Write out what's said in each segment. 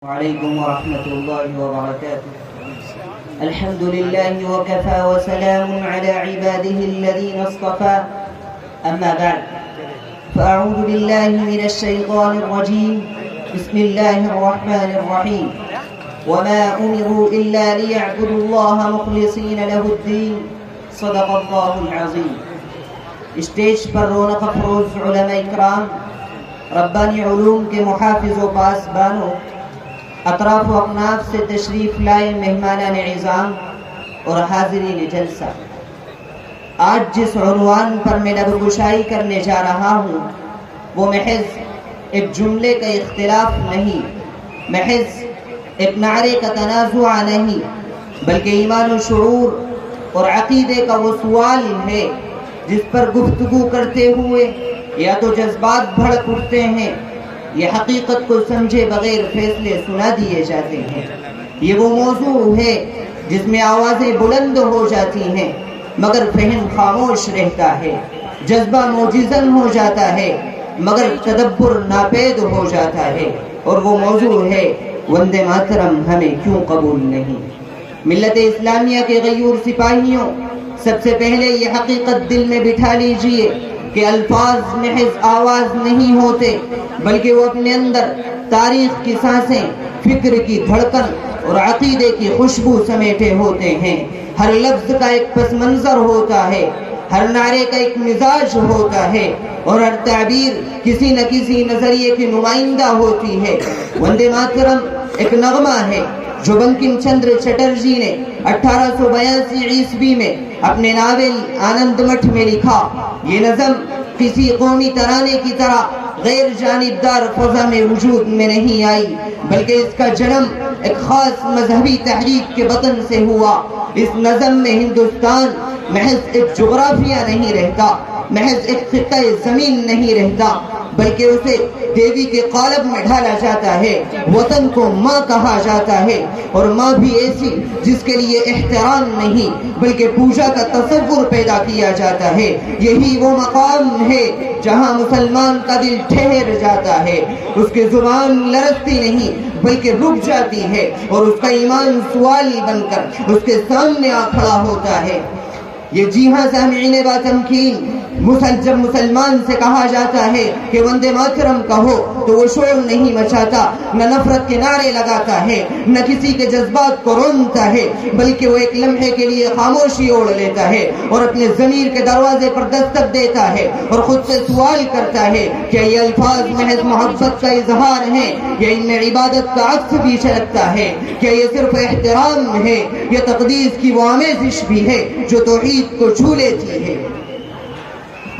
وعليكم ورحمة الله وبركاته. الحمد لله وكفى وسلام على عباده الذين اصطفى. أما بعد، فأعوذ بالله من الشيطان الرجيم. بسم الله الرحمن الرحيم. وما أمروا إلا ليعبدوا الله مخلصين له الدين. صدق الله العظيم. اسٹیج پر رونق افروز علماء اکرام، ربانی علوم کے محافظ و پاسبانوں، اطراف و اکناف سے تشریف لائے مہمانان اعظام اور حاضرین جلسہ، آج جس عنوان پر میں لب گشائی کرنے جا رہا ہوں وہ محض ایک جملے کا اختلاف نہیں، محض ایک نعرے کا تنازع نہیں، بلکہ ایمان و شعور اور عقیدے کا وہ سوال ہے جس پر گفتگو کرتے ہوئے یا تو جذبات بھڑک اٹھتے ہیں، یہ حقیقت کو سمجھے بغیر فیصلے سنا دیے جاتے ہیں۔ یہ وہ موضوع ہے جس میں آوازیں بلند ہو جاتی ہیں مگر فہم خاموش رہتا ہے، جذبہ موجزن ہو جاتا ہے مگر تدبر ناپید ہو جاتا ہے، اور وہ موضوع ہے وندے ماترم ہمیں کیوں قبول نہیں۔ ملت اسلامیہ کے غیور سپاہیوں، سب سے پہلے یہ حقیقت دل میں بٹھا لیجئے کہ الفاظ محض آواز نہیں ہوتے، بلکہ وہ اپنے اندر تاریخ کی سانسیں، فکر کی دھڑکن اور عقیدے کی خوشبو سمیٹے ہوتے ہیں۔ ہر لفظ کا ایک پس منظر ہوتا ہے، ہر نعرے کا ایک مزاج ہوتا ہے، اور ہر تعبیر کسی نہ کسی نظریے کی نمائندہ ہوتی ہے۔ وندے ماترم ایک نغمہ ہے جو بنکم چندر چٹرجی نے 1882 عیسوی میں اپنے ناول آنند مٹھ میں لکھا۔ یہ نظم کسی قومی ترانے کی طرح غیر جانبدار فضا میں وجود میں نہیں آئی، بلکہ اس کا جنم ایک خاص مذہبی تحریک کے بطن سے ہوا۔ اس نظم میں ہندوستان محض ایک جغرافیہ نہیں رہتا، محض ایک خطہ زمین نہیں رہتا، بلکہ اسے دیوی کے قالب میں ڈھالا جاتا ہے۔ وطن کو ماں کہا جاتا ہے، اور ماں بھی ایسی جس کے لیے احترام نہیں بلکہ پوجا کا تصور پیدا کیا جاتا ہے۔ یہی وہ مقام ہے جہاں مسلمان کا دل ٹھہر جاتا ہے، اس کی زبان لرزتی نہیں بلکہ رک جاتی ہے، اور اس کا ایمان سوال بن کر اس کے سامنے آ کھڑا ہوتا ہے۔ یہ جی ہاں سامعین با تمکین، جب مسلمان سے کہا جاتا ہے کہ وندے ماترم کہو تو وہ شور نہیں مچاتا، نہ نفرت کے نعرے لگاتا ہے، نہ کسی کے جذبات کو رونتا ہے، بلکہ وہ ایک لمحے کے لیے خاموشی اوڑھ لیتا ہے اور اپنے ضمیر کے دروازے پر دستک دیتا ہے اور خود سے سوال کرتا ہے کہ یہ الفاظ محض محبت کا اظہار ہیں یا ان میں عبادت کا عکس بھی جھلکتا ہے؟ کیا یہ صرف احترام ہے یا تقدیس کی وہ آمیزش بھی ہے جو توحید کو چھو لیتی ہے؟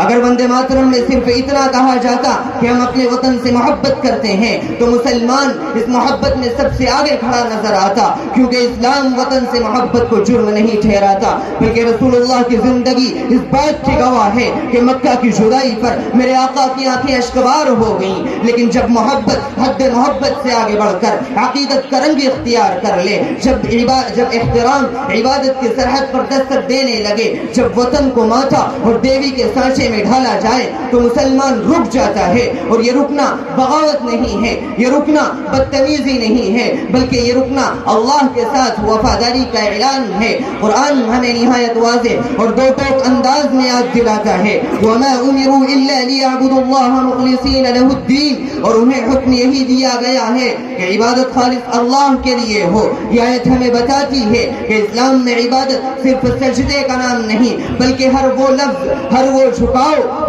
اگر وندے ماترم میں صرف اتنا کہا جاتا کہ ہم اپنے وطن سے محبت کرتے ہیں تو مسلمان اس محبت میں سب سے آگے کھڑا نظر آتا، کیونکہ اسلام وطن سے محبت کو جرم نہیں ٹھہراتا، بلکہ رسول اللہ کی زندگی اس بات کی گواہ ہے کہ مکہ کی جدائی پر میرے آقا کی آنکھیں اشکبار ہو گئیں، لیکن جب محبت حد محبت سے آگے بڑھ کر عقیدت کا رنگ اختیار کر لے، جب احترام عبادت کی سرحد پر دستک دینے لگے، جب وطن کو ماتا اور دیوی کے سانچے میں ڈھالا جائے تو مسلمان رک جاتا ہے، اور یہ رکنا بغاوت نہیں ہے، یہ رکنا بدتمیزی نہیں ہے، بلکہ یہ رکنا اللہ کے ساتھ وفاداری کا اعلان ہے۔ قرآن ہمیں نہایت واضح اور دو ٹوک انداز میں یاد دلاتا ہے وَمَا أُمِرُوا إِلَّا لِيَعْبُدُوا اللَّهَ مُخْلِصِينَ لَهُ الدِّينَ، اور انہیں حکم یہی دیا گیا ہے کہ عبادت خالص اللہ کے لیے ہو۔ یہ آیت ہمیں بتاتی ہے کہ اسلام میں عبادت صرف سجدے کا نام نہیں، بلکہ ہر وہ لفظ، ہر وہ جھکاؤ،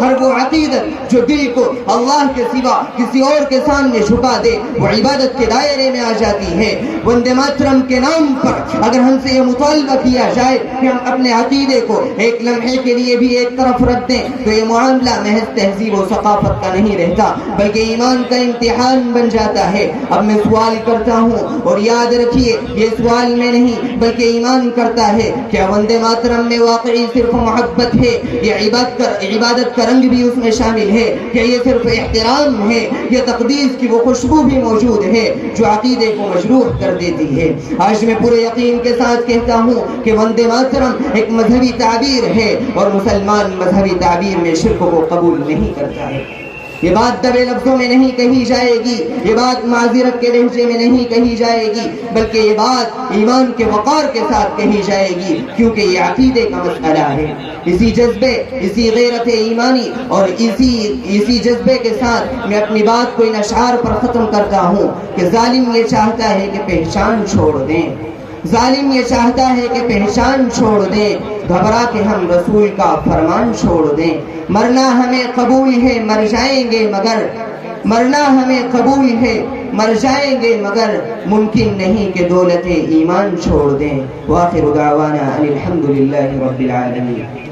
ہر وہ عقیدت جو دل کو اللہ کے سوا کسی اور کے سامنے جھکا دے وہ عبادت کے دائرے میں آ جاتی ہے۔ وندے ماترم کے نام پر اگر ہم سے یہ مطالبہ کیا جائے کہ ہم اپنے عقیدے کو ایک لمحے کے لیے بھی ایک طرف رکھ دیں تو یہ معاملہ محض تہذیب و ثقافت کا نہیں رہتا بلکہ ایمان کا امتحان بن جاتا ہے۔ اب میں سوال کرتا ہوں، اور یاد رکھیے یہ سوال میں نہیں بلکہ ایمان کرتا ہے، کیا وندے ماترم میں واقعی صرف محبت ہے یا عبادت کا رنگ بھی اس میں شامل ہے؟ کیا یہ صرف احترام ہے یا تقدیس کی وہ خوشبو بھی موجود ہے جو عقیدے کو مجروح کر دیتی ہے؟ آج میں پورے یقین کے ساتھ کہتا ہوں کہ وندے ماترم ایک مذہبی تعبیر ہے، اور مسلمان مذہبی تعبیر میں شرک کو قبول نہیں کرتا ہے۔ یہ بات دبے لفظوں میں نہیں کہی جائے گی، یہ بات معذرت کے لہجے میں نہیں کہی جائے گی، بلکہ یہ بات ایمان کے وقار کے ساتھ کہی جائے گی، کیونکہ یہ عقیدے کا مسئلہ ہے۔ اسی جذبے، اسی غیرت ایمانی اور اسی جذبے کے ساتھ میں اپنی بات کو ان اشعار پر ختم کرتا ہوں کہ ظالم یہ چاہتا ہے کہ پہچان چھوڑ دیں، ظالم یہ چاہتا ہے کہ پہچان چھوڑ دیں، گھبرا کے ہم رسول کا فرمان چھوڑ دیں۔ مرنا ہمیں قبول ہے مر جائیں گے مگر، مرنا ہمیں قبول ہے مر جائیں گے مگر، ممکن نہیں کہ دولت ایمان چھوڑ دیں۔ وآخر دعوانا ان الحمد للہ رب العالمین۔